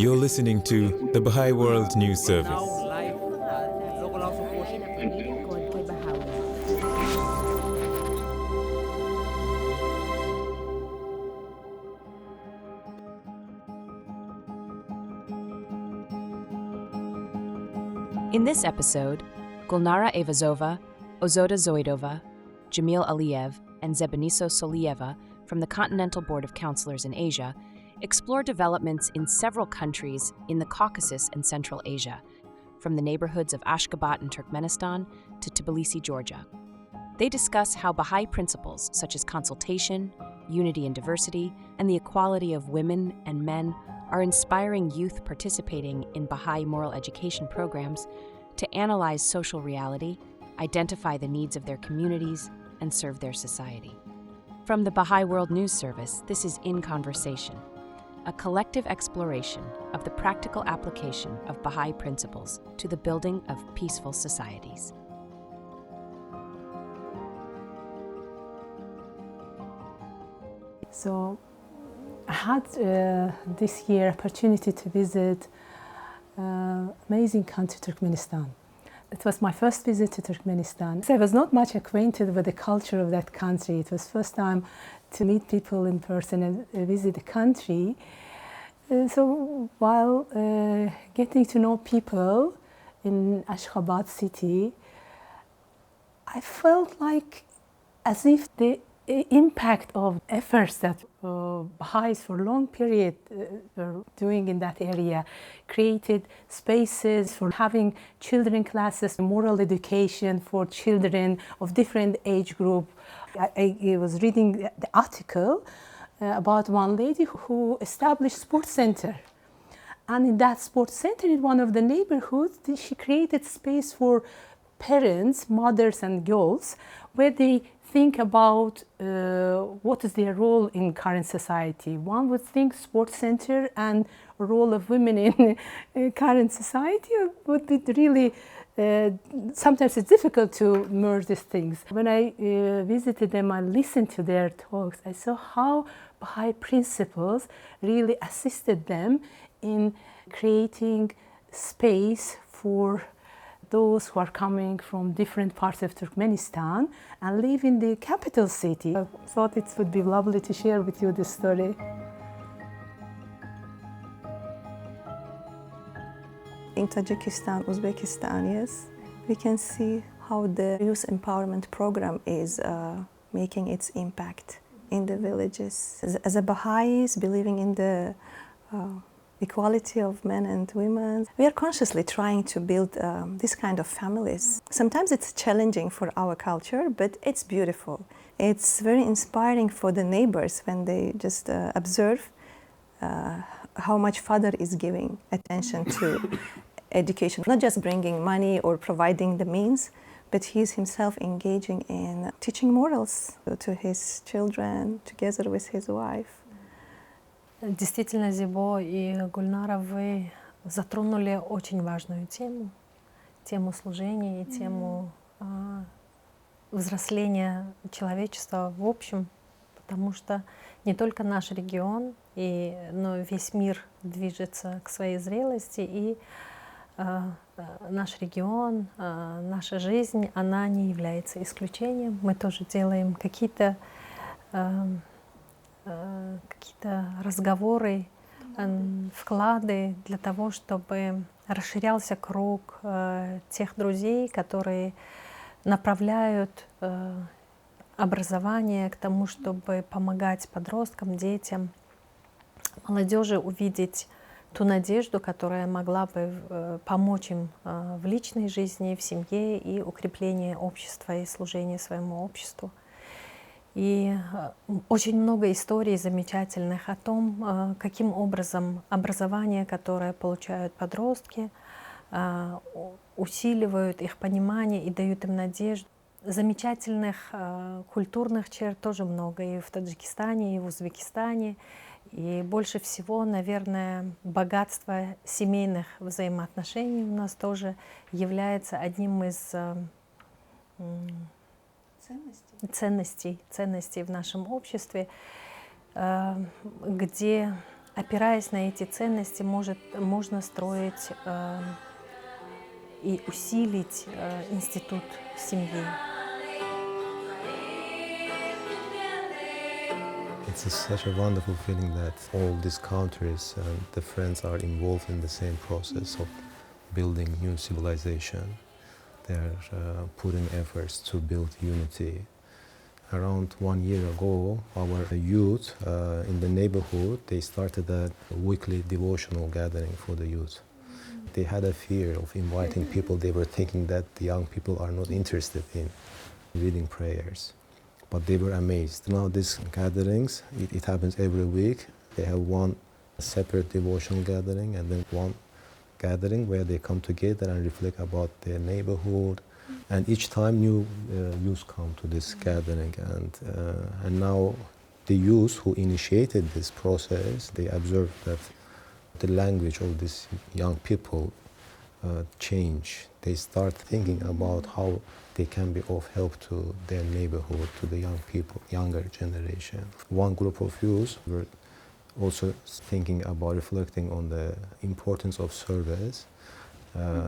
You're listening to the Baha'i World News Service. In this episode, Gulnara Evazova, Ozoda Zoidova, Jamil Aliyev, and Zebeniso Solieva from the Continental Board of Counsellors in Asia explore developments in several countries in the Caucasus and Central Asia, from the neighborhoods of Ashgabat in Turkmenistan to Tbilisi, Georgia. They discuss how Baha'i principles such as consultation, unity and diversity, and the equality of women and men are inspiring youth participating in Baha'i moral education programs to analyze social reality, identify the needs of their communities, and serve their society. From the Baha'i World News Service, this is In Conversation, a collective exploration of the practical application of Baha'i principles to the building of peaceful societies. So I had this year opportunity to visit amazing country, Turkmenistan. It was my first visit to Turkmenistan. So I was not much acquainted with the culture of that country. It was first time to meet people in person and visit the country. So while getting to know people in Ashgabat city, I felt like as if the impact of efforts that Baha'is for a long period were doing in that area created spaces for having children classes, moral education for children of different age group. I was reading the article about one lady who established sports center. And in that sports center in one of the neighborhoods, she created space for parents, mothers and girls, where they think about what is their role in current society. One would think sports center and role of women in current society would be really, sometimes it's difficult to merge these things. When I visited them, I listened to their talks, I saw how Baha'i principles really assisted them in creating space for those who are coming from different parts of Turkmenistan and live in the capital city. I thought it would be lovely to share with you this story. In Tajikistan, Uzbekistan, yes, we can see how the youth empowerment program is making its impact in the villages. As a Baha'is believing in the equality of men and women, we are consciously trying to build this kind of families. Sometimes it's challenging for our culture, but it's beautiful. It's very inspiring for the neighbors when they just observe how much father is giving attention to education, not just bringing money or providing the means, but he's himself engaging in teaching morals to his children together with his wife. Действительно, Зибо и Гульнара, вы затронули очень важную тему, тему служения и тему взросления человечества в общем, потому что не только наш регион, но весь мир движется к своей зрелости, и наш регион, наша жизнь, она не является исключением. Мы тоже делаем какие-то разговоры, вклады для того, чтобы расширялся круг тех друзей, которые направляют образование к тому, чтобы помогать подросткам, детям, молодежи увидеть ту надежду, которая могла бы помочь им в личной жизни, в семье и укреплении общества и служении своему обществу. И очень много историй замечательных о том, каким образом образование, которое получают подростки, усиливают их понимание и дают им надежду. Замечательных культурных черт тоже много и в Таджикистане, и в Узбекистане. И больше всего, наверное, богатство семейных взаимоотношений у нас тоже является одним из ценностей в нашем обществе, где опираясь на эти ценности, можно строить и усилить институт семьи. It's such a wonderful feeling that all these countries and the friends are involved in the same process of building new civilization. They're putting efforts to build unity. Around 1 year ago, our youth in the neighborhood, they started a weekly devotional gathering for the youth. They had a fear of inviting people. They were thinking that the young people are not interested in reading prayers. But they were amazed. Now these gatherings, it happens every week. They have one separate devotional gathering and then one gathering where they come together and reflect about their neighborhood. And each time new youth come to this gathering. And now the youth who initiated this process, they observed that the language of these young people change. They start thinking about how they can be of help to their neighborhood, to the young people, younger generation. One group of youth were also thinking about reflecting on the importance of service.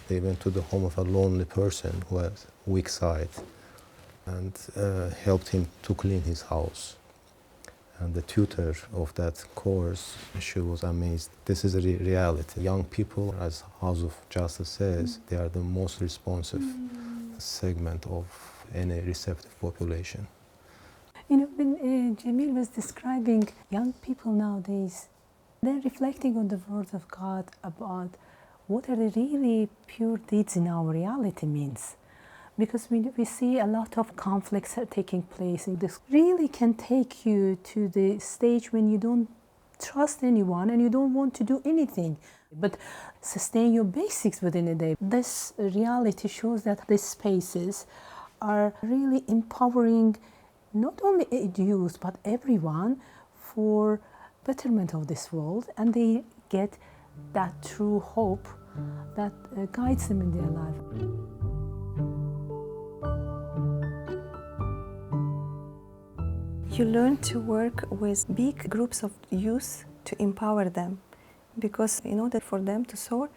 They went to the home of a lonely person who has weak sight and helped him to clean his house. And the tutor of that course, she was amazed. This is a reality. Young people, as House of Justice says, they are the most responsive segment of any receptive population. You know, when Jamil was describing young people nowadays, they're reflecting on the Word of God about what are the really pure deeds in our reality means. Because we see a lot of conflicts are taking place, and this really can take you to the stage when you don't trust anyone and you don't want to do anything but sustain your basics within a day. This reality shows that these spaces are really empowering not only youth but everyone for betterment of this world, and they get that true hope that guides them in their life. You learn to work with big groups of youth to empower them, because in order for them to soar,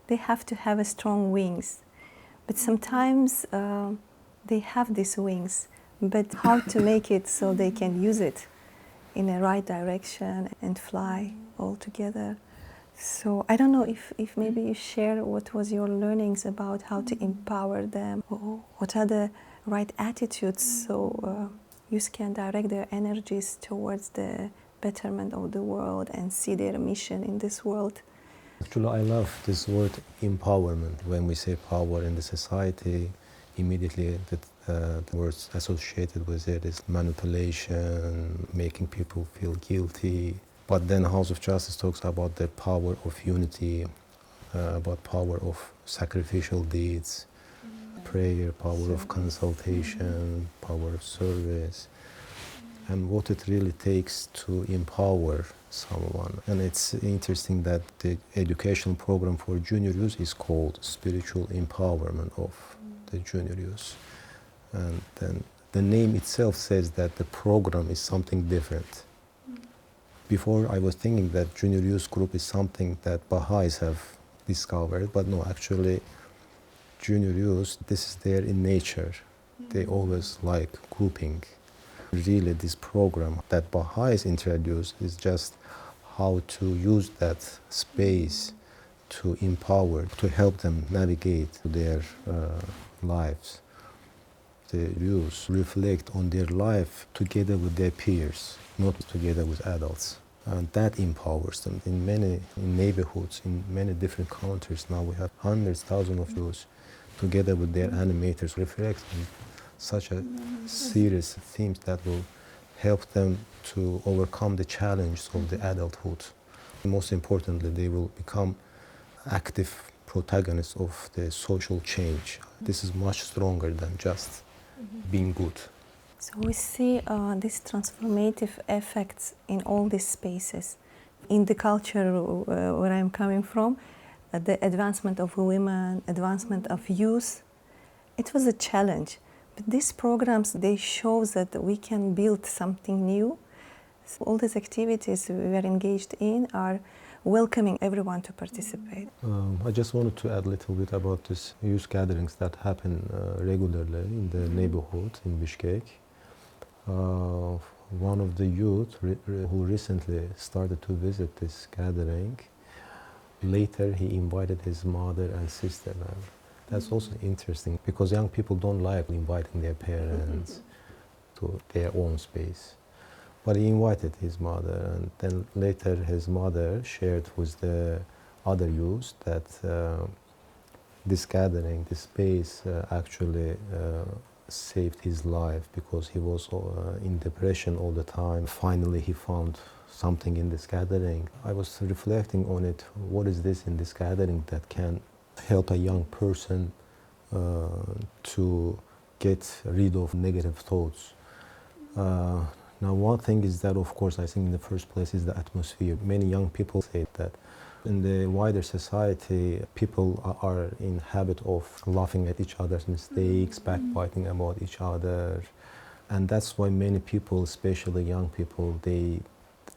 they have to have a strong wings. But sometimes they have these wings, but how to make it so they can use it in the right direction and fly all together. So I don't know if maybe you share what was your learnings about how to empower them, or what are the right attitudes so youth can direct their energies towards the betterment of the world and see their mission in this world. Actually, I love this word empowerment. When we say power in the society, immediately the words associated with it is manipulation, making people feel guilty. But then House of Justice talks about the power of unity, about power of sacrificial deeds, prayer, power of consultation, power of service, and what it really takes to empower someone. And it's interesting that the educational program for junior youth is called Spiritual Empowerment of the Junior Youth. And then the name itself says that the program is something different. Before I was thinking that junior youth group is something that Baha'is have discovered, but no, actually junior youth, this is there in nature. They always like grouping. Really, this program that Baha'is introduced is just how to use that space to empower, to help them navigate their lives. The youth reflect on their life together with their peers, not together with adults. And that empowers them. In neighborhoods, in many different countries now, we have hundreds, thousands of youth together with their animators reflect on such a serious themes that will help them to overcome the challenges of the adulthood. Most importantly, they will become active protagonists of the social change. This is much stronger than just being good. So we see these transformative effects in all these spaces. In the culture where I'm coming from, the advancement of women, advancement of youth, it was a challenge. But these programs, they show that we can build something new All these activities we are engaged in are welcoming everyone to participate. I just wanted to add a little bit about these youth gatherings that happen regularly in the neighborhood in Bishkek. One of the youth who recently started to visit this gathering, later he invited his mother and sister. And that's also interesting because young people don't like inviting their parents to their own space. But he invited his mother, and then later his mother shared with the other youth that this gathering, this space actually saved his life because he was in depression all the time. Finally, he found something in this gathering. I was reflecting on it. What is this in this gathering that can help a young person to get rid of negative thoughts? Now, one thing is that, of course, I think in the first place is the atmosphere. Many young people say that in the wider society, people are in habit of laughing at each other's mistakes, backbiting about each other. And that's why many people, especially young people, they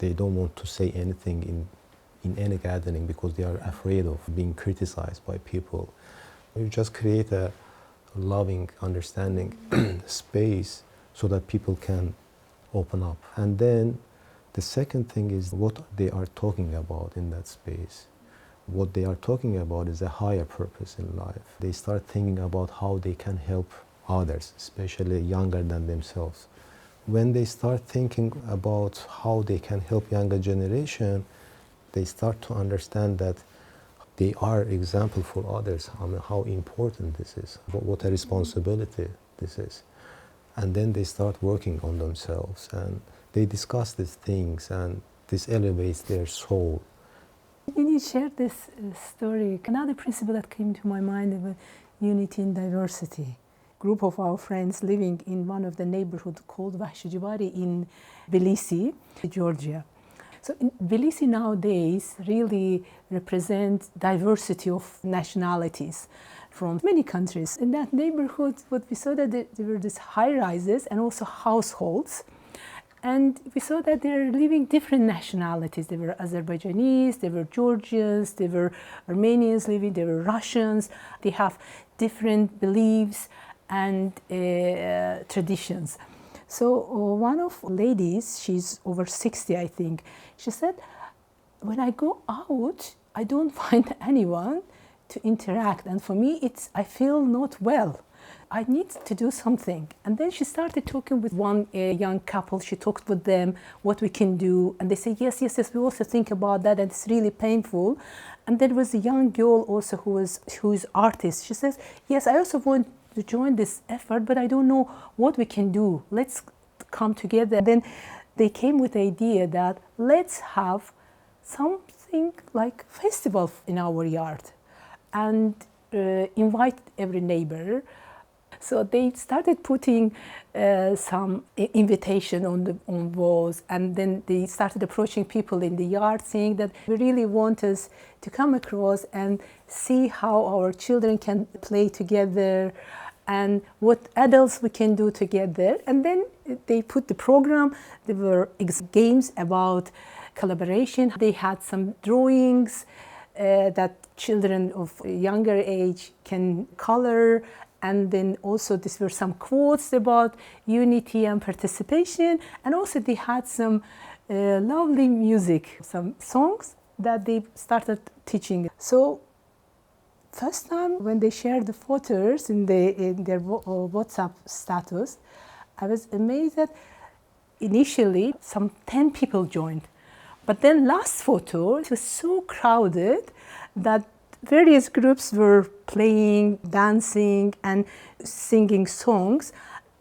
don't want to say anything in any gathering because they are afraid of being criticized by people. You just create a loving, understanding space so that people can open up. And then the second thing is what they are talking about in that space. What they are talking about is a higher purpose in life. They start thinking about how they can help others, especially younger than themselves. When they start thinking about how they can help younger generation, they start to understand that they are example for others, how important this is, what a responsibility this is. And then they start working on themselves and they discuss these things and this elevates their soul. When you shared this story, another principle that came to my mind was unity in diversity. A group of our friends living in one of the neighborhoods called Ashgabat in Tbilisi, Georgia. So Tbilisi nowadays really represents diversity of nationalities from many countries. In that neighborhood, what we saw that there were these high-rises and also households. And we saw that they are living different nationalities. There were Azerbaijanis, there were Georgians, there were Armenians living, there were Russians. They have different beliefs and traditions. So one of the ladies, she's over 60, I think, she said, when I go out, I don't find anyone to interact. And for me, I feel not well. I need to do something. And then she started talking with one young couple. She talked with them what we can do. And they say, yes, we also think about that. And it's really painful. And there was a young girl also who is artist. She says, yes, I also want to join this effort, but I don't know what we can do. Let's come together. And then they came with the idea that let's have something like festival in our yard and invite every neighbor. So they started putting some invitation on walls, and then they started approaching people in the yard saying that we really want us to come across and see how our children can play together and what adults we can do together. And then they put the program. There were games about collaboration. They had some drawings that children of younger age can color. And then also there were some quotes about unity and participation. And also they had some lovely music, some songs that they started teaching. So first time when they shared the photos in their WhatsApp status, I was amazed that initially some 10 people joined. But then last photo, it was so crowded that various groups were playing, dancing, and singing songs.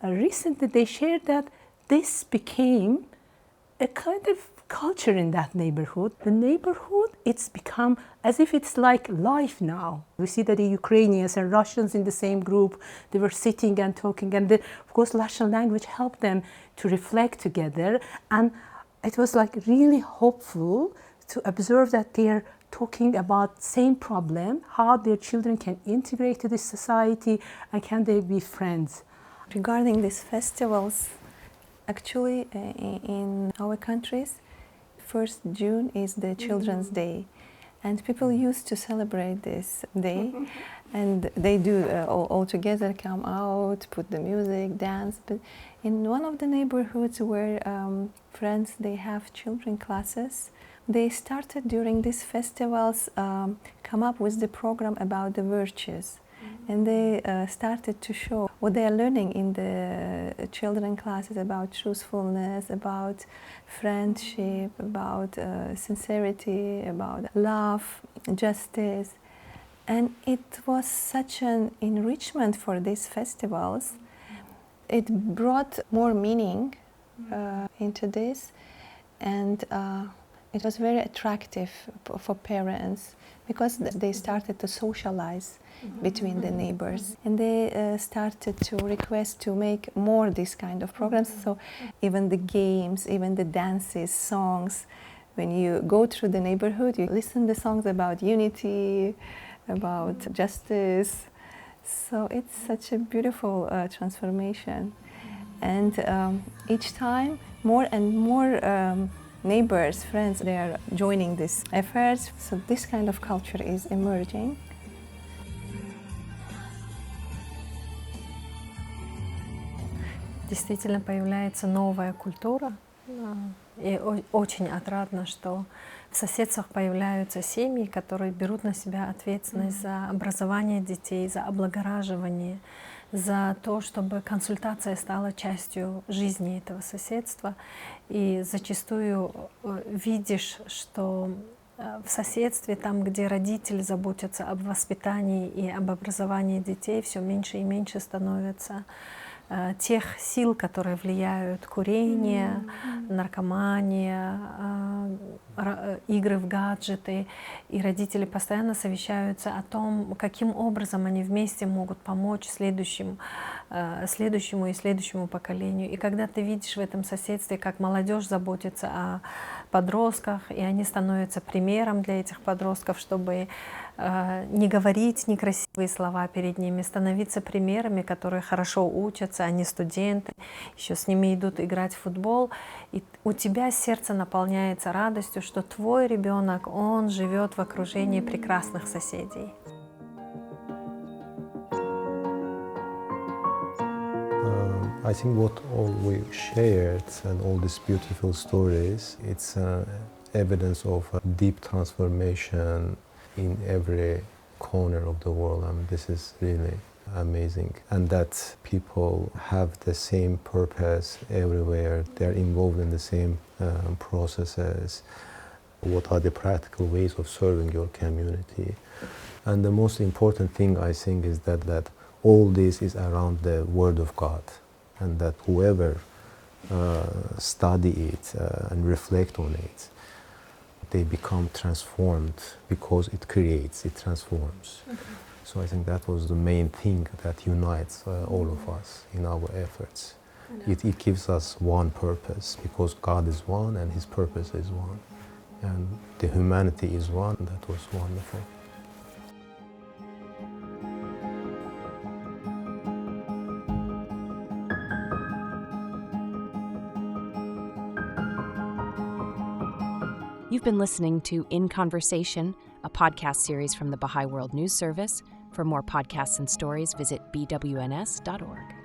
Recently, they shared that this became a kind of culture in that neighborhood. The neighborhood, it's become as if it's like life now. We see that the Ukrainians and Russians in the same group, they were sitting and talking. And then, of course, Russian language helped them to reflect together. And it was like really hopeful to observe that they're talking about same problem, how their children can integrate to this society and can they be friends. Regarding these festivals, Actually, in our countries, 1st June is the Children's Day, and people used to celebrate this day, and they do all together come out, put the music, dance. But in one of the neighborhoods where friends they have children classes, they started during these festivals come up with the program about the virtues. And they started to show what they are learning in the children classes about truthfulness, about friendship, about sincerity, about love, justice. And it was such an enrichment for these festivals. It brought more meaning into this, and it was very attractive for parents because they started to socialize between the neighbors, and they started to request to make more this kind of programs. So even the games, even the dances, songs, when you go through the neighborhood, you listen to songs about unity, about justice. So it's such a beautiful transformation, and each time more and more neighbors, friends, they are joining these efforts. So this kind of culture is emerging. Действительно появляется новая культура, и очень отрадно, что в соседствах появляются семьи, которые берут на себя ответственность за образование детей, за облагораживание, за то, чтобы консультация стала частью жизни этого соседства. И зачастую видишь, что в соседстве, там, где родители заботятся об воспитании и об образовании детей, все меньше и меньше становится тех сил, которые влияют: курение, наркомания, игры в гаджеты. И родители постоянно совещаются о том, каким образом они вместе могут помочь следующему и следующему поколению. И когда ты видишь в этом соседстве, как молодежь заботится о подростках, и они становятся примером для этих подростков, чтобы не говорить некрасивые слова перед ними, становиться примерами, которые хорошо учатся, они студенты, еще с ними идут играть в футбол, и у тебя сердце наполняется радостью, что твой ребенок, он живет в окружении прекрасных соседей. I think what all we shared and all these beautiful stories, it's evidence of a deep transformation in every corner of the world. I mean, this is really amazing. And that people have the same purpose everywhere. They're involved in the same processes. What are the practical ways of serving your community? And the most important thing, I think, is that all this is around the Word of God, and that whoever study it and reflect on it, they become transformed because it creates, it transforms. So I think that was the main thing that unites all of us in our efforts. It gives us one purpose, because God is one and His purpose is one. And the humanity is one. That was wonderful. You've been listening to In Conversation, a podcast series from the Baha'i World News Service. For more podcasts and stories, visit bwns.org.